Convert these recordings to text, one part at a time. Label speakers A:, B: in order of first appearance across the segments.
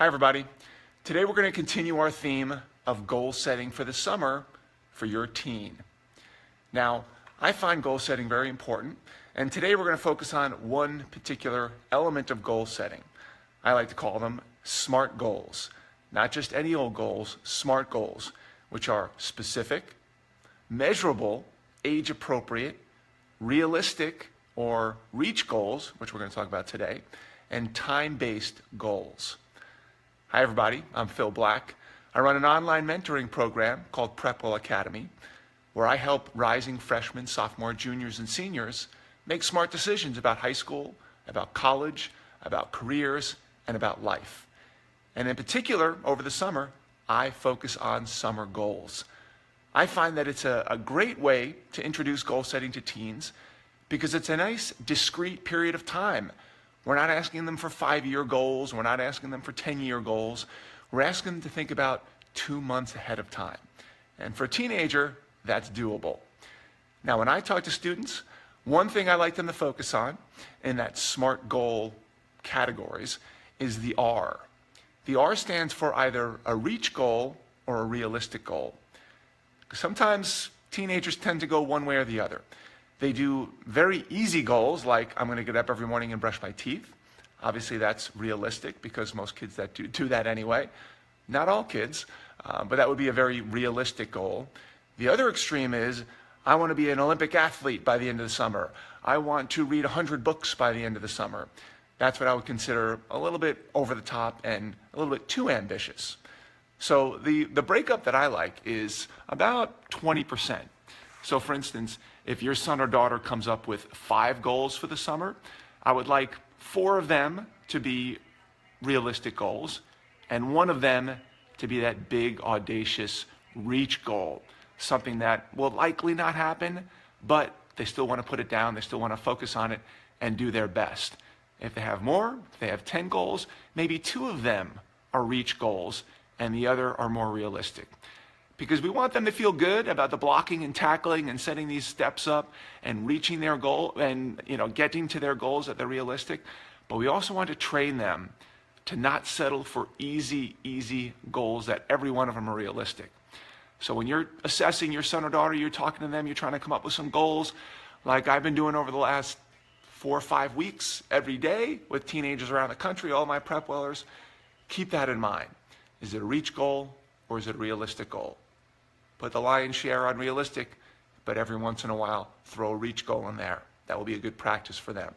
A: Hi everybody. Today we're going to continue our theme of goal setting for the summer for your teen. Now, I find goal setting very important, and today we're going to focus on one particular element of goal setting. I like to call them SMART goals. Not just any old goals, SMART goals, which are specific, measurable, age-appropriate, realistic or reach goals, which we're going to talk about today, and time-based goals. Hi everybody, I'm Phil Black. I run an online mentoring program called PrepWell Academy, where I help rising freshmen, sophomore, juniors, and seniors make smart decisions about high school, about college, about careers, and about life. And in particular, over the summer, I focus on summer goals. I find that it's a great way to introduce goal setting to teens because it's a nice, discrete period of time. We're not asking them for 5-year goals. We're not asking them for 10-year goals. We're asking them to think about 2 months ahead of time. And for a teenager, that's doable. Now, when I talk to students, one thing I like them to focus on in that SMART goal categories is the R. The R stands for either a reach goal or a realistic goal. Sometimes teenagers tend to go one way or the other. They do very easy goals like I'm going to get up every morning and brush my teeth. Obviously that's realistic because most kids that do that anyway. Not all kids, but that would be a very realistic goal. The other extreme is I want to be an Olympic athlete by the end of the summer. I want to read 100 books by the end of the summer. That's what I would consider a little bit over the top and a little bit too ambitious. So the breakup that I like is about 20%. So for instance, if your son or daughter comes up with 5 goals for the summer, I would like 4 of them to be realistic goals and 1 of them to be that big, audacious reach goal, something that will likely not happen, but they still want to put it down, they still want to focus on it and do their best. If they have more, if they have 10 goals, maybe 2 of them are reach goals and the other are more realistic. Because we want them to feel good about the blocking and tackling and setting these steps up and reaching their goal and getting to their goals that they're realistic. But we also want to train them to not settle for easy goals that every one of them are realistic. So when you're assessing your son or daughter, you're talking to them, you're trying to come up with some goals like I've been doing over the last 4 or 5 weeks every day with teenagers around the country, all my PrepWellers. Keep that in mind. Is it a reach goal or is it a realistic goal? Put the lion's share on realistic, but every once in a while, throw a reach goal in there. That will be a good practice for them.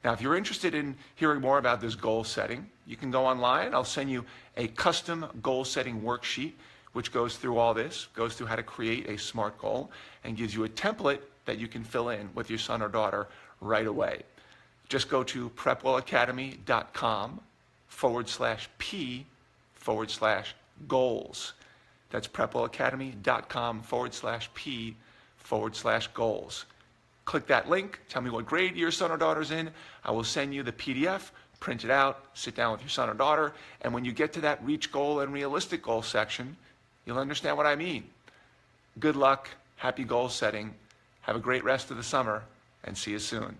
A: Now, if you're interested in hearing more about this goal setting, you can go online. I'll send you a custom goal setting worksheet, which goes through all this, goes through how to create a SMART goal, and gives you a template that you can fill in with your son or daughter right away. Just go to prepwellacademy.com/P/goals. That's prepwellacademy.com/P/goals. Click that link, tell me what grade your son or daughter's in. I will send you the PDF, print it out, sit down with your son or daughter, and when you get to that reach goal and realistic goal section, you'll understand what I mean. Good luck, happy goal setting, have a great rest of the summer, and see you soon.